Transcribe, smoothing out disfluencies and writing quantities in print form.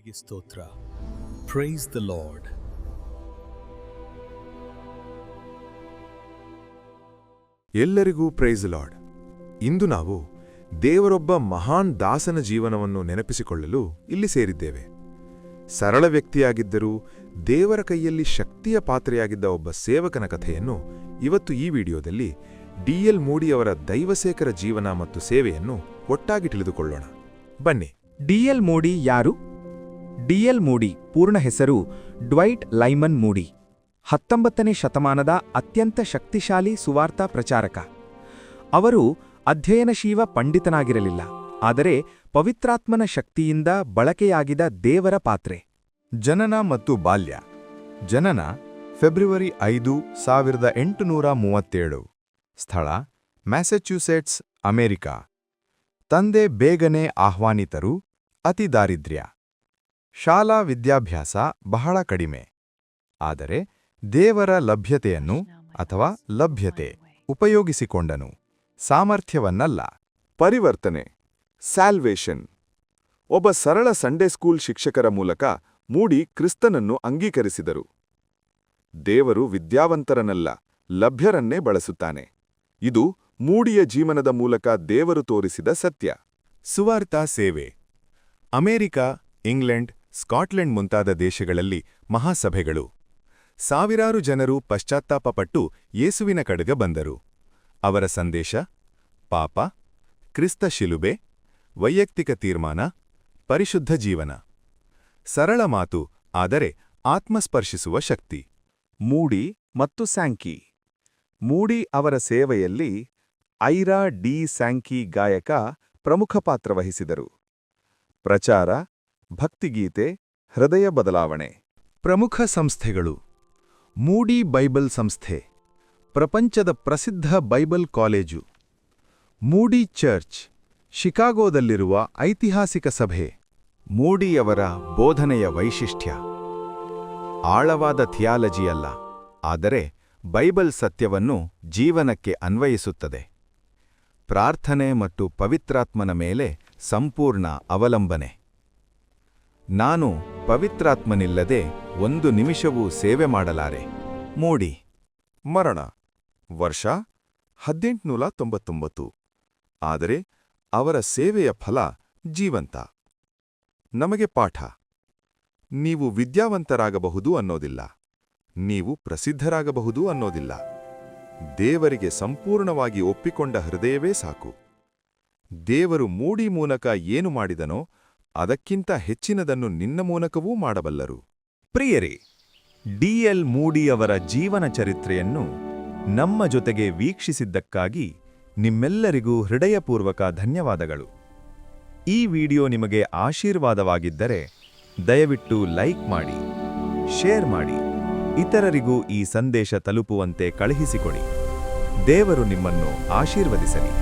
ದೇವರಿಗೆ ಸ್ತೋತ್ರ. Praise the lord. ಎಲ್ಲರಿಗೂ ಪ್ರೈಸ್ ಲಾರ್ಡ್. ಇಂದು ನಾವು ದೇವರೊಬ್ಬ ಮಹಾನ್ ದಾಸನ ಜೀವನವನ್ನು ನೆನಪಿಸಿಕೊಳ್ಳಲು ಇಲ್ಲಿ ಸೇರಿದ್ದೇವೆ. ಸರಳ ವ್ಯಕ್ತಿಯಾಗಿದ್ದರೂ ದೇವರ ಕೈಯಲ್ಲಿ ಶಕ್ತಿಯ ಪಾತ್ರೆಯಾಗಿದ್ದ ಒಬ್ಬ ಸೇವಕನ ಕಥೆಯನ್ನು ಇವತ್ತು ಈ ವಿಡಿಯೋದಲ್ಲಿ ಡಿ.ಎಲ್. ಮೂಡಿ ಅವರ ದೈವಸೇಕರ ಜೀವನ ಮತ್ತು ಸೇವೆಯನ್ನು ಒಟ್ಟಾಗಿ ತಿಳಿದುಕೊಳ್ಳೋಣ. ಬನ್ನಿ. ಡಿ.ಎಲ್. ಮೂಡಿ ಯಾರು? ಡಿ.ಎಲ್. ಮೂಡಿ ಪೂರ್ಣ ಹೆಸರು ಡ್ವೈಟ್ ಲೈಮನ್ ಮೂಡಿ. 19ನೇ ಶತಮಾನದ ಅತ್ಯಂತ ಶಕ್ತಿಶಾಲಿ ಸುವಾರ್ತಾ ಪ್ರಚಾರಕ. ಅವರು ಅಧ್ಯಯನಶೀಲ ಪಂಡಿತನಾಗಿರಲಿಲ್ಲ, ಆದರೆ ಪವಿತ್ರಾತ್ಮನ ಶಕ್ತಿಯಿಂದ ಬಳಕೆಯಾಗಿದ್ದ ದೇವರ ಪಾತ್ರೆ. ಜನನ ಮತ್ತು ಬಾಲ್ಯ. ಜನನ ಫೆಬ್ರವರಿ 5, 1837. ಸ್ಥಳ ಮ್ಯಾಸಚ್ಯೂಸೆಟ್ಸ್, ಅಮೆರಿಕ. ತಂದೆ ಬೇಗನೆ ಆಹ್ವಾನಿತರು, ಅತಿ ದಾರಿದ್ರ್ಯ. ಶಾಲಾ ವಿದ್ಯಾಭ್ಯಾಸ ಬಹಳ ಕಡಿಮೆ. ಆದರೆ ದೇವರ ಲಭ್ಯತೆಯನ್ನು ಅಥವಾ ಲಭ್ಯತೆ ಉಪಯೋಗಿಸಿಕೊಂಡನು, ಸಾಮರ್ಥ್ಯವನ್ನಲ್ಲ. ಪರಿವರ್ತನೆ, ಸ್ಯಾಲ್ವೇಷನ್. ಒಬ್ಬ ಸರಳ ಸಂಡೇ ಸ್ಕೂಲ್ ಶಿಕ್ಷಕರ ಮೂಲಕ ಮೂಡಿ ಕ್ರಿಸ್ತನನ್ನು ಅಂಗೀಕರಿಸಿದರು. ದೇವರು ವಿದ್ಯಾವಂತರನಲ್ಲ, ಲಭ್ಯರನ್ನೇ ಬಳಸುತ್ತಾನೆ. ಇದು ಮೂಡಿಯ ಜೀವನದ ಮೂಲಕ ದೇವರು ತೋರಿಸಿದ ಸತ್ಯ. ಸುವಾರ್ತಾ ಸೇವೆ. ಅಮೆರಿಕ, ಇಂಗ್ಲೆಂಡ್, ಸ್ಕಾಟ್ಲೆಂಡ್ ಮುಂತಾದ ದೇಶಗಳಲ್ಲಿ ಮಹಾಸಭೆಗಳು. ಸಾವಿರಾರು ಜನರು ಪಶ್ಚಾತ್ತಾಪಪಟ್ಟು ಯೇಸುವಿನ ಕಡೆಗೆ ಬಂದರು. ಅವರ ಸಂದೇಶ: ಪಾಪ, ಕ್ರಿಸ್ತ ಶಿಲುಬೆ, ವೈಯಕ್ತಿಕ ತೀರ್ಮಾನ, ಪರಿಶುದ್ಧ ಜೀವನ. ಸರಳ ಮಾತು, ಆದರೆ ಆತ್ಮಸ್ಪರ್ಶಿಸುವ ಶಕ್ತಿ. ಮೂಡಿ ಮತ್ತು ಸ್ಯಾಂಕಿ. ಮೂಡಿ ಅವರ ಸೇವೆಯಲ್ಲಿ ಐರಾ ಡಿ ಸ್ಯಾಂಕಿ ಗಾಯಕ ಪ್ರಮುಖ ಪಾತ್ರ ವಹಿಸಿದರು. ಪ್ರಚಾರ, ಭಕ್ತಿಗೀತೆ, ಹೃದಯ ಬದಲಾವಣೆ. ಪ್ರಮುಖ ಸಂಸ್ಥೆಗಳು: ಮೂಡಿ ಬೈಬಲ್ ಸಂಸ್ಥೆ, ಪ್ರಪಂಚದ ಪ್ರಸಿದ್ಧ ಬೈಬಲ್ ಕಾಲೇಜು. ಮೂಡಿ ಚರ್ಚ್, ಶಿಕಾಗೋದಲ್ಲಿರುವ ಐತಿಹಾಸಿಕ ಸಭೆ. ಮೂಡಿಯವರ ಬೋಧನೆಯ ವೈಶಿಷ್ಟ್ಯ: ಆಳವಾದ ಥಿಯಾಲಜಿಯಲ್ಲ, ಆದರೆ ಬೈಬಲ್ ಸತ್ಯವನ್ನು ಜೀವನಕ್ಕೆ ಅನ್ವಯಿಸುತ್ತದೆ. ಪ್ರಾರ್ಥನೆ ಮತ್ತು ಪವಿತ್ರಾತ್ಮನ ಮೇಲೆ ಸಂಪೂರ್ಣ ಅವಲಂಬನೆ. ನಾನು ಪವಿತ್ರಾತ್ಮನಿಲ್ಲದೆ ಒಂದು ನಿಮಿಷವೂ ಸೇವೆ ಮಾಡಲಾರೆ. ಮೂಡಿ. ಮರಣ ವರ್ಷ 1899. ಆದರೆ ಅವರ ಸೇವೆಯ ಫಲ ಜೀವಂತ. ನಮಗೆ ಪಾಠ: ನೀವು ವಿದ್ಯಾವಂತರಾಗಬಹುದು ಅನ್ನೋದಿಲ್ಲ, ನೀವು ಪ್ರಸಿದ್ಧರಾಗಬಹುದು ಅನ್ನೋದಿಲ್ಲ. ದೇವರಿಗೆ ಸಂಪೂರ್ಣವಾಗಿ ಒಪ್ಪಿಕೊಂಡ ಹೃದಯವೇ ಸಾಕು. ದೇವರು ಮೂಡಿ ಮೂಲಕ ಏನು ಮಾಡಿದನೋ ಅದಕ್ಕಿಂತ ಹೆಚ್ಚಿನದನ್ನು ನಿನ್ನ ಮೂಲಕವೂ ಮಾಡಬಲ್ಲರು. ಪ್ರಿಯರೇ, ಡಿ.ಎಲ್. ಮೂಡಿ ಅವರ ಜೀವನ ಚರಿತ್ರೆಯನ್ನು ನಮ್ಮ ಜೊತೆಗೆ ವೀಕ್ಷಿಸಿದ್ದಕ್ಕಾಗಿ ನಿಮ್ಮೆಲ್ಲರಿಗೂ ಹೃದಯಪೂರ್ವಕ ಧನ್ಯವಾದಗಳು. ಈ ವಿಡಿಯೋ ನಿಮಗೆ ಆಶೀರ್ವಾದವಾಗಿದ್ದರೆ ದಯವಿಟ್ಟು ಲೈಕ್ ಮಾಡಿ, ಶೇರ್ ಮಾಡಿ, ಇತರರಿಗೂ ಈ ಸಂದೇಶ ತಲುಪುವಂತೆ ಕಳುಹಿಸಿಕೊಡಿ. ದೇವರು ನಿಮ್ಮನ್ನು ಆಶೀರ್ವದಿಸಲಿ.